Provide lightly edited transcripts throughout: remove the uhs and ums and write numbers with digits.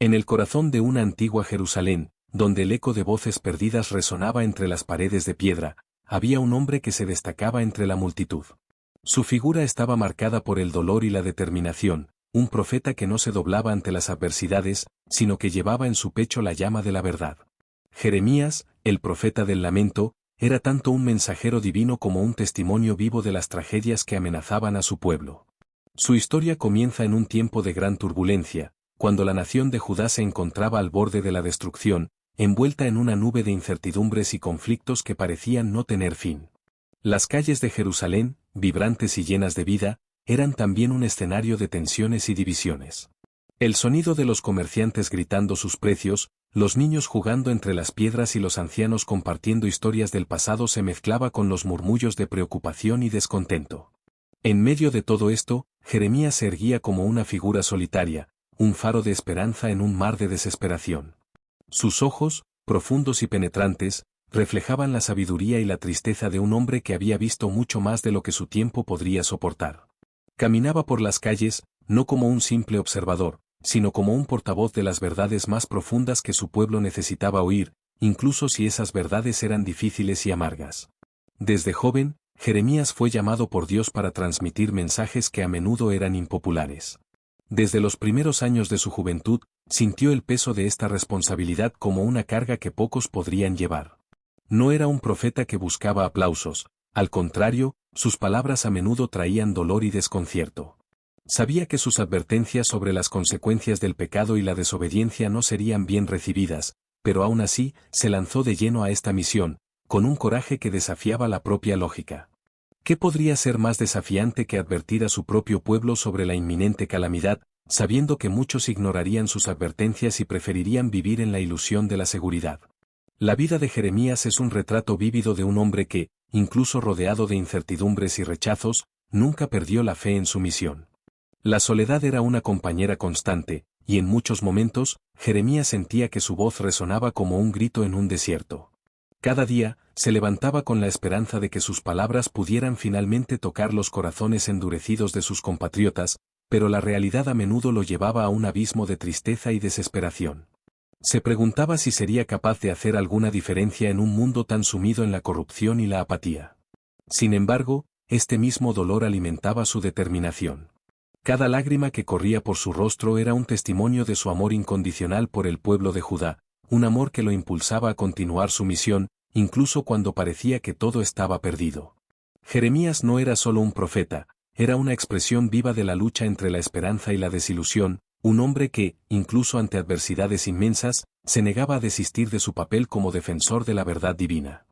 En el corazón de una antigua Jerusalén, donde el eco de voces perdidas resonaba entre las paredes de piedra, había un hombre que se destacaba entre la multitud. Su figura estaba marcada por el dolor y la determinación, un profeta que no se doblaba ante las adversidades, sino que llevaba en su pecho la llama de la verdad. Jeremías, el profeta del lamento, era tanto un mensajero divino como un testimonio vivo de las tragedias que amenazaban a su pueblo. Su historia comienza en un tiempo de gran turbulencia, cuando la nación de Judá se encontraba al borde de la destrucción, envuelta en una nube de incertidumbres y conflictos que parecían no tener fin. Las calles de Jerusalén, vibrantes y llenas de vida, eran también un escenario de tensiones y divisiones. El sonido de los comerciantes gritando sus precios, los niños jugando entre las piedras y los ancianos compartiendo historias del pasado se mezclaba con los murmullos de preocupación y descontento. En medio de todo esto, Jeremías se erguía como una figura solitaria, un faro de esperanza en un mar de desesperación. Sus ojos, profundos y penetrantes, reflejaban la sabiduría y la tristeza de un hombre que había visto mucho más de lo que su tiempo podría soportar. Caminaba por las calles, no como un simple observador, sino como un portavoz de las verdades más profundas que su pueblo necesitaba oír, incluso si esas verdades eran difíciles y amargas. Desde joven, Jeremías fue llamado por Dios para transmitir mensajes que a menudo eran impopulares. Desde los primeros años de su juventud, sintió el peso de esta responsabilidad como una carga que pocos podrían llevar. No era un profeta que buscaba aplausos, al contrario, sus palabras a menudo traían dolor y desconcierto. Sabía que sus advertencias sobre las consecuencias del pecado y la desobediencia no serían bien recibidas, pero aún así, se lanzó de lleno a esta misión, con un coraje que desafiaba la propia lógica. ¿Qué podría ser más desafiante que advertir a su propio pueblo sobre la inminente calamidad, sabiendo que muchos ignorarían sus advertencias y preferirían vivir en la ilusión de la seguridad? La vida de Jeremías es un retrato vívido de un hombre que, incluso rodeado de incertidumbres y rechazos, nunca perdió la fe en su misión. La soledad era una compañera constante, y en muchos momentos, Jeremías sentía que su voz resonaba como un grito en un desierto. Cada día, se levantaba con la esperanza de que sus palabras pudieran finalmente tocar los corazones endurecidos de sus compatriotas, pero la realidad a menudo lo llevaba a un abismo de tristeza y desesperación. Se preguntaba si sería capaz de hacer alguna diferencia en un mundo tan sumido en la corrupción y la apatía. Sin embargo, este mismo dolor alimentaba su determinación. Cada lágrima que corría por su rostro era un testimonio de su amor incondicional por el pueblo de Judá, un amor que lo impulsaba a continuar su misión, incluso cuando parecía que todo estaba perdido. Jeremías no era solo un profeta, era una expresión viva de la lucha entre la esperanza y la desilusión, un hombre que, incluso ante adversidades inmensas, se negaba a desistir de su papel como defensor de la verdad divina.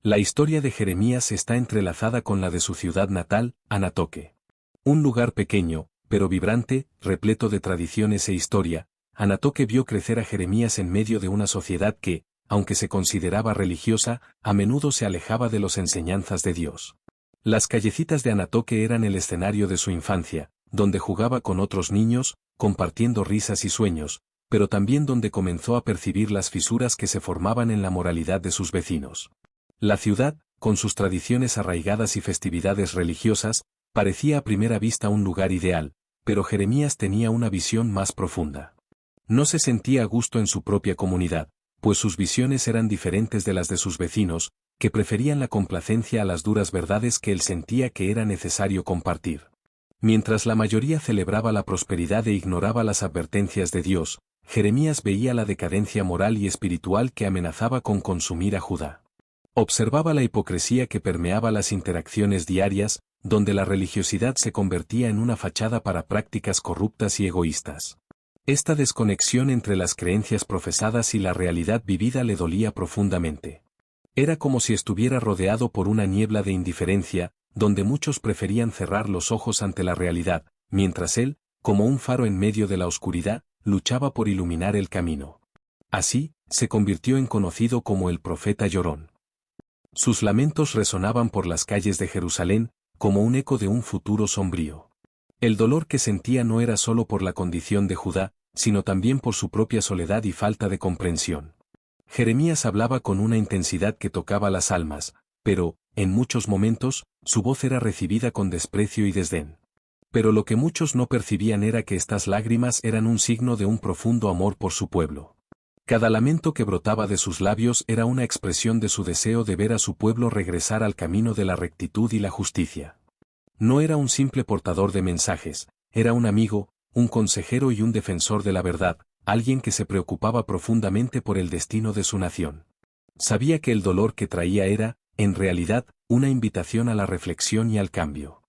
La historia de Jeremías está entrelazada con la de su ciudad natal, Anatoque. Un lugar pequeño, pero vibrante, repleto de tradiciones e historia, Anatoque vio crecer a Jeremías en medio de una sociedad que, aunque se consideraba religiosa, a menudo se alejaba de las enseñanzas de Dios. Las callecitas de Anatoque eran el escenario de su infancia, donde jugaba con otros niños, compartiendo risas y sueños, pero también donde comenzó a percibir las fisuras que se formaban en la moralidad de sus vecinos. La ciudad, con sus tradiciones arraigadas y festividades religiosas, parecía a primera vista un lugar ideal, pero Jeremías tenía una visión más profunda. No se sentía a gusto en su propia comunidad, pues sus visiones eran diferentes de las de sus vecinos, que preferían la complacencia a las duras verdades que él sentía que era necesario compartir. Mientras la mayoría celebraba la prosperidad e ignoraba las advertencias de Dios, Jeremías veía la decadencia moral y espiritual que amenazaba con consumir a Judá. Observaba la hipocresía que permeaba las interacciones diarias, donde la religiosidad se convertía en una fachada para prácticas corruptas y egoístas. Esta desconexión entre las creencias profesadas y la realidad vivida le dolía profundamente. Era como si estuviera rodeado por una niebla de indiferencia, donde muchos preferían cerrar los ojos ante la realidad, mientras él, como un faro en medio de la oscuridad, luchaba por iluminar el camino. Así, se convirtió en conocido como el profeta llorón. Sus lamentos resonaban por las calles de Jerusalén, como un eco de un futuro sombrío. El dolor que sentía no era solo por la condición de Judá, sino también por su propia soledad y falta de comprensión. Jeremías hablaba con una intensidad que tocaba las almas, pero, en muchos momentos, su voz era recibida con desprecio y desdén. Pero lo que muchos no percibían era que estas lágrimas eran un signo de un profundo amor por su pueblo. Cada lamento que brotaba de sus labios era una expresión de su deseo de ver a su pueblo regresar al camino de la rectitud y la justicia. No era un simple portador de mensajes, era un amigo, un consejero y un defensor de la verdad, alguien que se preocupaba profundamente por el destino de su nación. Sabía que el dolor que traía era, en realidad, una invitación a la reflexión y al cambio.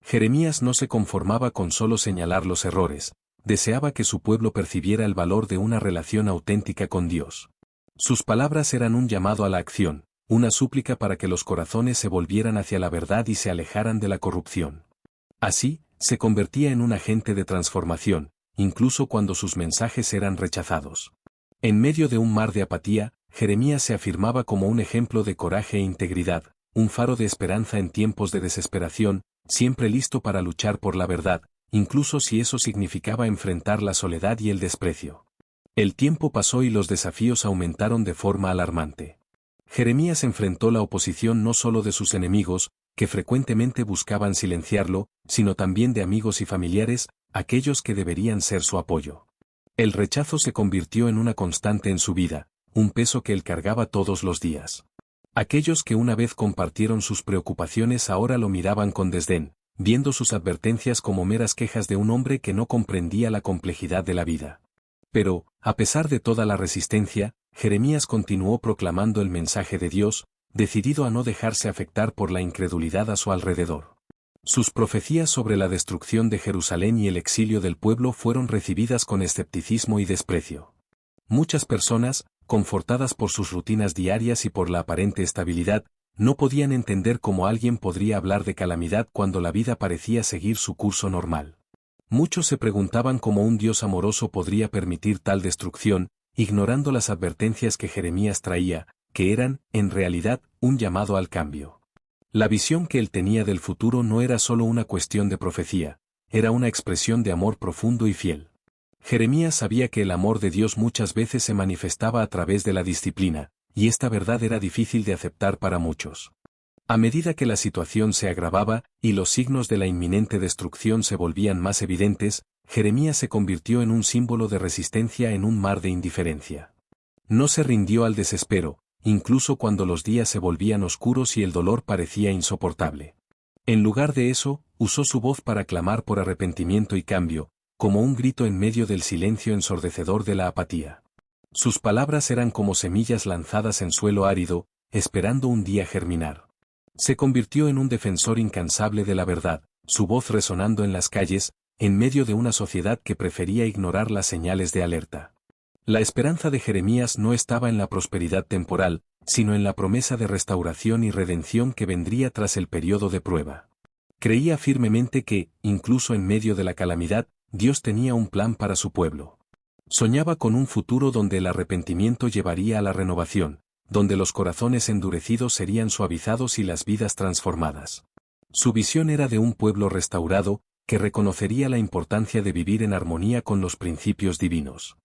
Jeremías no se conformaba con solo señalar los errores, deseaba que su pueblo percibiera el valor de una relación auténtica con Dios. Sus palabras eran un llamado a la acción, una súplica para que los corazones se volvieran hacia la verdad y se alejaran de la corrupción. Así, se convertía en un agente de transformación, incluso cuando sus mensajes eran rechazados. En medio de un mar de apatía, Jeremías se afirmaba como un ejemplo de coraje e integridad, un faro de esperanza en tiempos de desesperación, siempre listo para luchar por la verdad, incluso si eso significaba enfrentar la soledad y el desprecio. El tiempo pasó y los desafíos aumentaron de forma alarmante. Jeremías enfrentó la oposición no solo de sus enemigos, que frecuentemente buscaban silenciarlo, sino también de amigos y familiares, aquellos que deberían ser su apoyo. El rechazo se convirtió en una constante en su vida, un peso que él cargaba todos los días. Aquellos que una vez compartieron sus preocupaciones ahora lo miraban con desdén, viendo sus advertencias como meras quejas de un hombre que no comprendía la complejidad de la vida. Pero, a pesar de toda la resistencia, Jeremías continuó proclamando el mensaje de Dios, decidido a no dejarse afectar por la incredulidad a su alrededor. Sus profecías sobre la destrucción de Jerusalén y el exilio del pueblo fueron recibidas con escepticismo y desprecio. Muchas personas, confortadas por sus rutinas diarias y por la aparente estabilidad, no podían entender cómo alguien podría hablar de calamidad cuando la vida parecía seguir su curso normal. Muchos se preguntaban cómo un Dios amoroso podría permitir tal destrucción, ignorando las advertencias que Jeremías traía, que eran, en realidad, un llamado al cambio. La visión que él tenía del futuro no era solo una cuestión de profecía, era una expresión de amor profundo y fiel. Jeremías sabía que el amor de Dios muchas veces se manifestaba a través de la disciplina, y esta verdad era difícil de aceptar para muchos. A medida que la situación se agravaba, y los signos de la inminente destrucción se volvían más evidentes, Jeremías se convirtió en un símbolo de resistencia en un mar de indiferencia. No se rindió al desespero, incluso cuando los días se volvían oscuros y el dolor parecía insoportable. En lugar de eso, usó su voz para clamar por arrepentimiento y cambio, como un grito en medio del silencio ensordecedor de la apatía. Sus palabras eran como semillas lanzadas en suelo árido, esperando un día germinar. Se convirtió en un defensor incansable de la verdad, su voz resonando en las calles, en medio de una sociedad que prefería ignorar las señales de alerta. La esperanza de Jeremías no estaba en la prosperidad temporal, sino en la promesa de restauración y redención que vendría tras el periodo de prueba. Creía firmemente que, incluso en medio de la calamidad, Dios tenía un plan para su pueblo. Soñaba con un futuro donde el arrepentimiento llevaría a la renovación, donde los corazones endurecidos serían suavizados y las vidas transformadas. Su visión era de un pueblo restaurado, que reconocería la importancia de vivir en armonía con los principios divinos.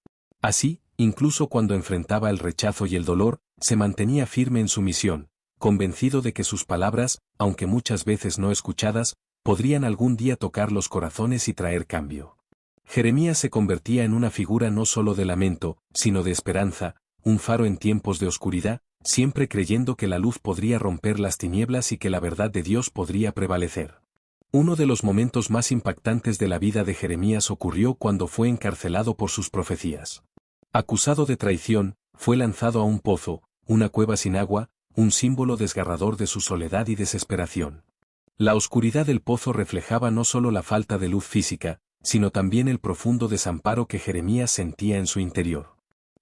Así, incluso cuando enfrentaba el rechazo y el dolor, se mantenía firme en su misión, convencido de que sus palabras, aunque muchas veces no escuchadas, podrían algún día tocar los corazones y traer cambio. Jeremías se convertía en una figura no solo de lamento, sino de esperanza, un faro en tiempos de oscuridad, siempre creyendo que la luz podría romper las tinieblas y que la verdad de Dios podría prevalecer. Uno de los momentos más impactantes de la vida de Jeremías ocurrió cuando fue encarcelado por sus profecías. Acusado de traición, fue lanzado a un pozo, una cueva sin agua, un símbolo desgarrador de su soledad y desesperación. La oscuridad del pozo reflejaba no solo la falta de luz física, sino también el profundo desamparo que Jeremías sentía en su interior.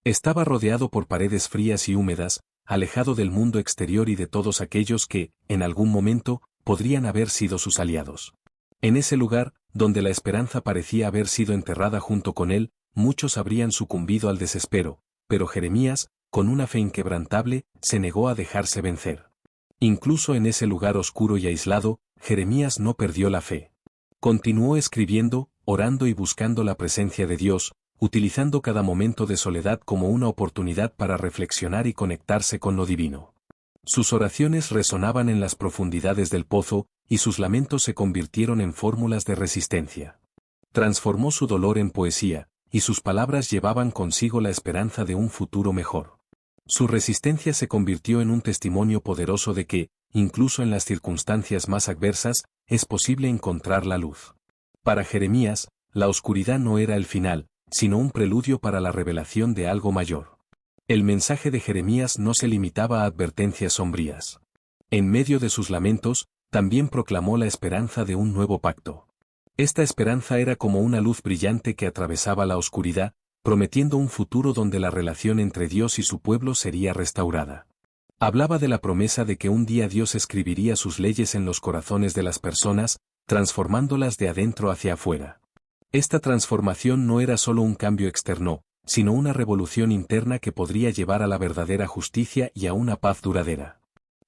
Estaba rodeado por paredes frías y húmedas, alejado del mundo exterior y de todos aquellos que, en algún momento, podrían haber sido sus aliados. En ese lugar, donde la esperanza parecía haber sido enterrada junto con él, muchos habrían sucumbido al desespero, pero Jeremías, con una fe inquebrantable, se negó a dejarse vencer. Incluso en ese lugar oscuro y aislado, Jeremías no perdió la fe. Continuó escribiendo, orando y buscando la presencia de Dios, utilizando cada momento de soledad como una oportunidad para reflexionar y conectarse con lo divino. Sus oraciones resonaban en las profundidades del pozo, y sus lamentos se convirtieron en fórmulas de resistencia. Transformó su dolor en poesía, y sus palabras llevaban consigo la esperanza de un futuro mejor. Su resistencia se convirtió en un testimonio poderoso de que, incluso en las circunstancias más adversas, es posible encontrar la luz. Para Jeremías, la oscuridad no era el final, sino un preludio para la revelación de algo mayor. El mensaje de Jeremías no se limitaba a advertencias sombrías. En medio de sus lamentos, también proclamó la esperanza de un nuevo pacto. Esta esperanza era como una luz brillante que atravesaba la oscuridad, prometiendo un futuro donde la relación entre Dios y su pueblo sería restaurada. Hablaba de la promesa de que un día Dios escribiría sus leyes en los corazones de las personas, transformándolas de adentro hacia afuera. Esta transformación no era solo un cambio externo, sino una revolución interna que podría llevar a la verdadera justicia y a una paz duradera.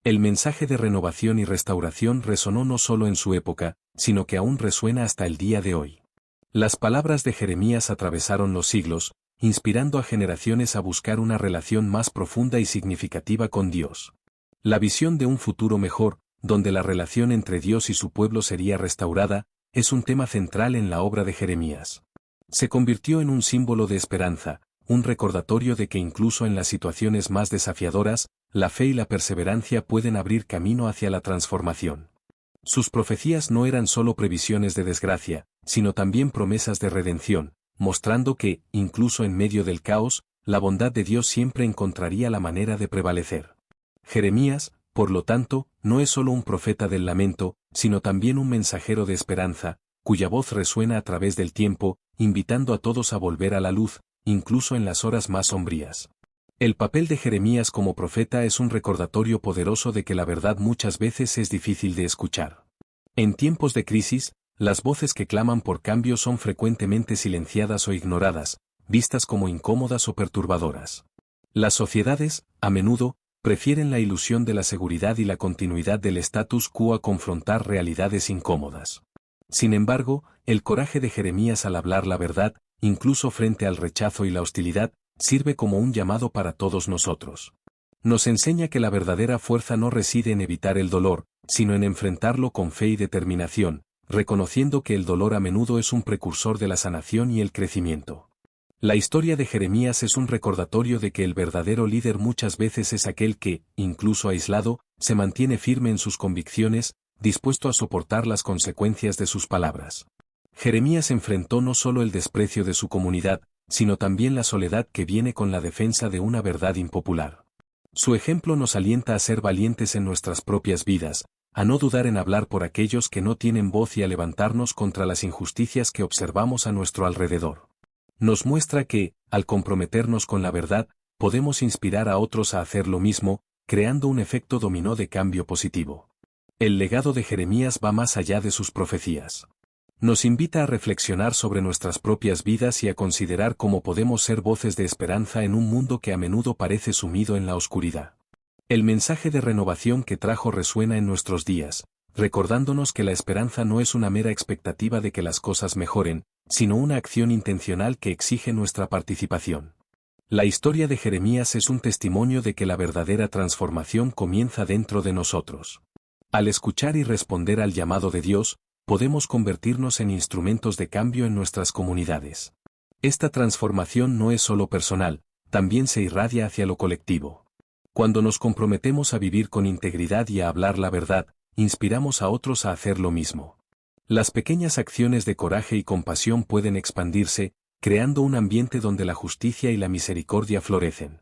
El mensaje de renovación y restauración resonó no solo en su época, sino que aún resuena hasta el día de hoy. Las palabras de Jeremías atravesaron los siglos, inspirando a generaciones a buscar una relación más profunda y significativa con Dios. La visión de un futuro mejor, donde la relación entre Dios y su pueblo sería restaurada, es un tema central en la obra de Jeremías. Se convirtió en un símbolo de esperanza, un recordatorio de que incluso en las situaciones más desafiadoras, la fe y la perseverancia pueden abrir camino hacia la transformación. Sus profecías no eran solo previsiones de desgracia, sino también promesas de redención, mostrando que, incluso en medio del caos, la bondad de Dios siempre encontraría la manera de prevalecer. Jeremías, por lo tanto, no es solo un profeta del lamento, sino también un mensajero de esperanza, cuya voz resuena a través del tiempo, invitando a todos a volver a la luz, incluso en las horas más sombrías. El papel de Jeremías como profeta es un recordatorio poderoso de que la verdad muchas veces es difícil de escuchar. En tiempos de crisis, las voces que claman por cambio son frecuentemente silenciadas o ignoradas, vistas como incómodas o perturbadoras. Las sociedades, a menudo, prefieren la ilusión de la seguridad y la continuidad del status quo a confrontar realidades incómodas. Sin embargo, el coraje de Jeremías al hablar la verdad, incluso frente al rechazo y la hostilidad, sirve como un llamado para todos nosotros. Nos enseña que la verdadera fuerza no reside en evitar el dolor, sino en enfrentarlo con fe y determinación, reconociendo que el dolor a menudo es un precursor de la sanación y el crecimiento. La historia de Jeremías es un recordatorio de que el verdadero líder muchas veces es aquel que, incluso aislado, se mantiene firme en sus convicciones, dispuesto a soportar las consecuencias de sus palabras. Jeremías enfrentó no solo el desprecio de su comunidad, sino también la soledad que viene con la defensa de una verdad impopular. Su ejemplo nos alienta a ser valientes en nuestras propias vidas, a no dudar en hablar por aquellos que no tienen voz y a levantarnos contra las injusticias que observamos a nuestro alrededor. Nos muestra que, al comprometernos con la verdad, podemos inspirar a otros a hacer lo mismo, creando un efecto dominó de cambio positivo. El legado de Jeremías va más allá de sus profecías. Nos invita a reflexionar sobre nuestras propias vidas y a considerar cómo podemos ser voces de esperanza en un mundo que a menudo parece sumido en la oscuridad. El mensaje de renovación que trajo resuena en nuestros días, recordándonos que la esperanza no es una mera expectativa de que las cosas mejoren, sino una acción intencional que exige nuestra participación. La historia de Jeremías es un testimonio de que la verdadera transformación comienza dentro de nosotros. Al escuchar y responder al llamado de Dios, podemos convertirnos en instrumentos de cambio en nuestras comunidades. Esta transformación no es solo personal, también se irradia hacia lo colectivo. Cuando nos comprometemos a vivir con integridad y a hablar la verdad, inspiramos a otros a hacer lo mismo. Las pequeñas acciones de coraje y compasión pueden expandirse, creando un ambiente donde la justicia y la misericordia florecen.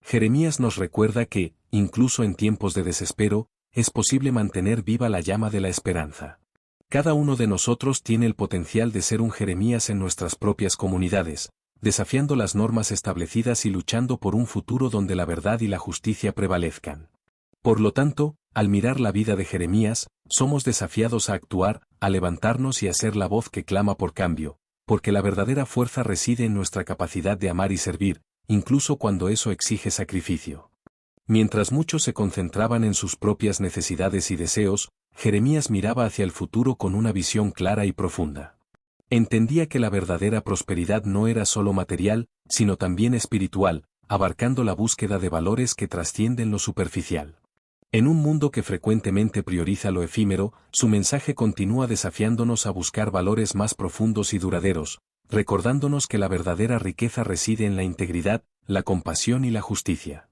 Jeremías nos recuerda que, incluso en tiempos de desespero, es posible mantener viva la llama de la esperanza. Cada uno de nosotros tiene el potencial de ser un Jeremías en nuestras propias comunidades, desafiando las normas establecidas y luchando por un futuro donde la verdad y la justicia prevalezcan. Por lo tanto, al mirar la vida de Jeremías, somos desafiados a actuar, a levantarnos y a ser la voz que clama por cambio, porque la verdadera fuerza reside en nuestra capacidad de amar y servir, incluso cuando eso exige sacrificio. Mientras muchos se concentraban en sus propias necesidades y deseos, Jeremías miraba hacia el futuro con una visión clara y profunda. Entendía que la verdadera prosperidad no era solo material, sino también espiritual, abarcando la búsqueda de valores que trascienden lo superficial. En un mundo que frecuentemente prioriza lo efímero, su mensaje continúa desafiándonos a buscar valores más profundos y duraderos, recordándonos que la verdadera riqueza reside en la integridad, la compasión y la justicia.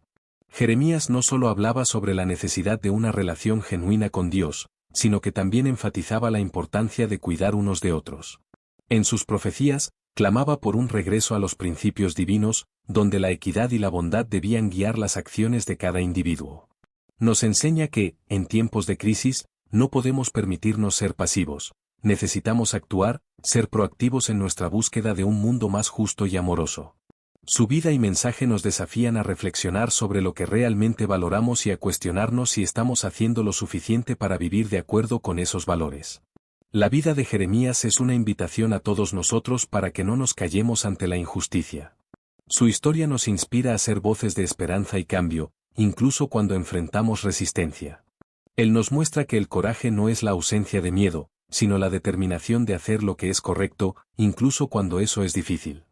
Jeremías no solo hablaba sobre la necesidad de una relación genuina con Dios, sino que también enfatizaba la importancia de cuidar unos de otros. En sus profecías, clamaba por un regreso a los principios divinos, donde la equidad y la bondad debían guiar las acciones de cada individuo. Nos enseña que, en tiempos de crisis, no podemos permitirnos ser pasivos, necesitamos actuar, ser proactivos en nuestra búsqueda de un mundo más justo y amoroso. Su vida y mensaje nos desafían a reflexionar sobre lo que realmente valoramos y a cuestionarnos si estamos haciendo lo suficiente para vivir de acuerdo con esos valores. La vida de Jeremías es una invitación a todos nosotros para que no nos callemos ante la injusticia. Su historia nos inspira a ser voces de esperanza y cambio, incluso cuando enfrentamos resistencia. Él nos muestra que el coraje no es la ausencia de miedo, sino la determinación de hacer lo que es correcto, incluso cuando eso es difícil.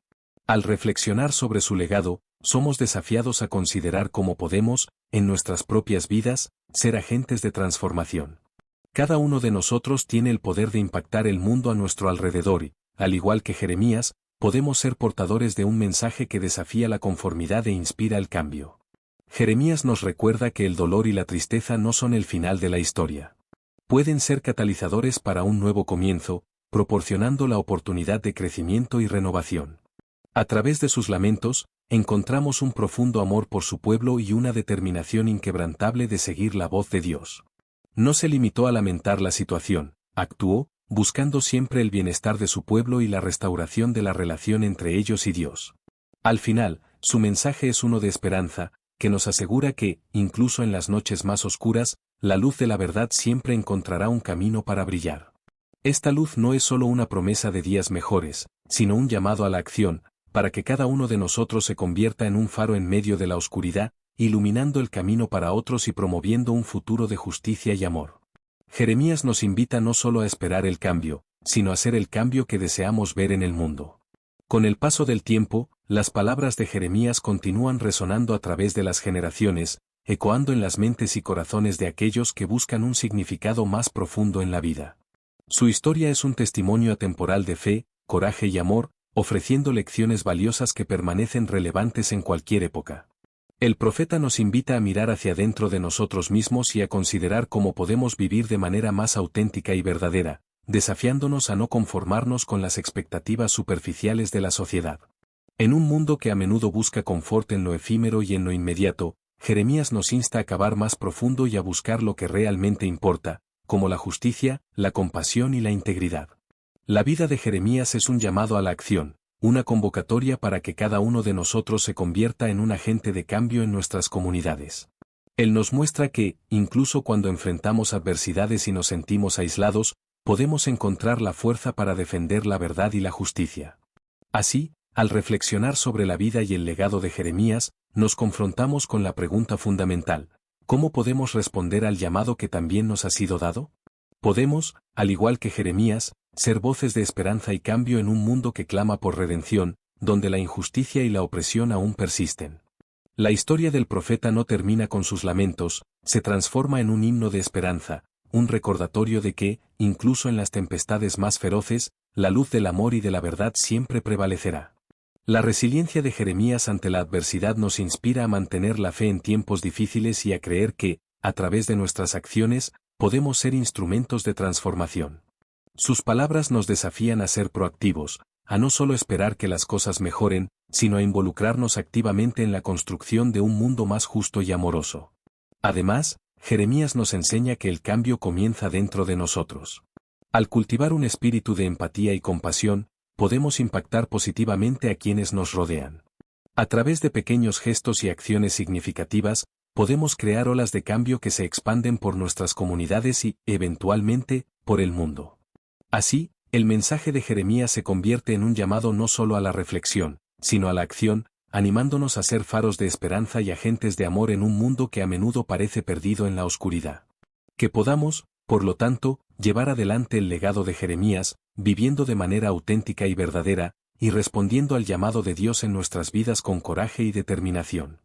Al reflexionar sobre su legado, somos desafiados a considerar cómo podemos, en nuestras propias vidas, ser agentes de transformación. Cada uno de nosotros tiene el poder de impactar el mundo a nuestro alrededor y, al igual que Jeremías, podemos ser portadores de un mensaje que desafía la conformidad e inspira el cambio. Jeremías nos recuerda que el dolor y la tristeza no son el final de la historia. Pueden ser catalizadores para un nuevo comienzo, proporcionando la oportunidad de crecimiento y renovación. A través de sus lamentos, encontramos un profundo amor por su pueblo y una determinación inquebrantable de seguir la voz de Dios. No se limitó a lamentar la situación, actuó, buscando siempre el bienestar de su pueblo y la restauración de la relación entre ellos y Dios. Al final, su mensaje es uno de esperanza, que nos asegura que, incluso en las noches más oscuras, la luz de la verdad siempre encontrará un camino para brillar. Esta luz no es solo una promesa de días mejores, sino un llamado a la acción, para que cada uno de nosotros se convierta en un faro en medio de la oscuridad, iluminando el camino para otros y promoviendo un futuro de justicia y amor. Jeremías nos invita no solo a esperar el cambio, sino a ser el cambio que deseamos ver en el mundo. Con el paso del tiempo, las palabras de Jeremías continúan resonando a través de las generaciones, ecoando en las mentes y corazones de aquellos que buscan un significado más profundo en la vida. Su historia es un testimonio atemporal de fe, coraje y amor, ofreciendo lecciones valiosas que permanecen relevantes en cualquier época. El profeta nos invita a mirar hacia dentro de nosotros mismos y a considerar cómo podemos vivir de manera más auténtica y verdadera, desafiándonos a no conformarnos con las expectativas superficiales de la sociedad. En un mundo que a menudo busca confort en lo efímero y en lo inmediato, Jeremías nos insta a cavar más profundo y a buscar lo que realmente importa, como la justicia, la compasión y la integridad. La vida de Jeremías es un llamado a la acción, una convocatoria para que cada uno de nosotros se convierta en un agente de cambio en nuestras comunidades. Él nos muestra que, incluso cuando enfrentamos adversidades y nos sentimos aislados, podemos encontrar la fuerza para defender la verdad y la justicia. Así, al reflexionar sobre la vida y el legado de Jeremías, nos confrontamos con la pregunta fundamental: ¿cómo podemos responder al llamado que también nos ha sido dado? Podemos, al igual que Jeremías, ser voces de esperanza y cambio en un mundo que clama por redención, donde la injusticia y la opresión aún persisten. La historia del profeta no termina con sus lamentos, se transforma en un himno de esperanza, un recordatorio de que, incluso en las tempestades más feroces, la luz del amor y de la verdad siempre prevalecerá. La resiliencia de Jeremías ante la adversidad nos inspira a mantener la fe en tiempos difíciles y a creer que, a través de nuestras acciones, podemos ser instrumentos de transformación. Sus palabras nos desafían a ser proactivos, a no solo esperar que las cosas mejoren, sino a involucrarnos activamente en la construcción de un mundo más justo y amoroso. Además, Jeremías nos enseña que el cambio comienza dentro de nosotros. Al cultivar un espíritu de empatía y compasión, podemos impactar positivamente a quienes nos rodean. A través de pequeños gestos y acciones significativas, podemos crear olas de cambio que se expanden por nuestras comunidades y, eventualmente, por el mundo. Así, el mensaje de Jeremías se convierte en un llamado no solo a la reflexión, sino a la acción, animándonos a ser faros de esperanza y agentes de amor en un mundo que a menudo parece perdido en la oscuridad. Que podamos, por lo tanto, llevar adelante el legado de Jeremías, viviendo de manera auténtica y verdadera, y respondiendo al llamado de Dios en nuestras vidas con coraje y determinación.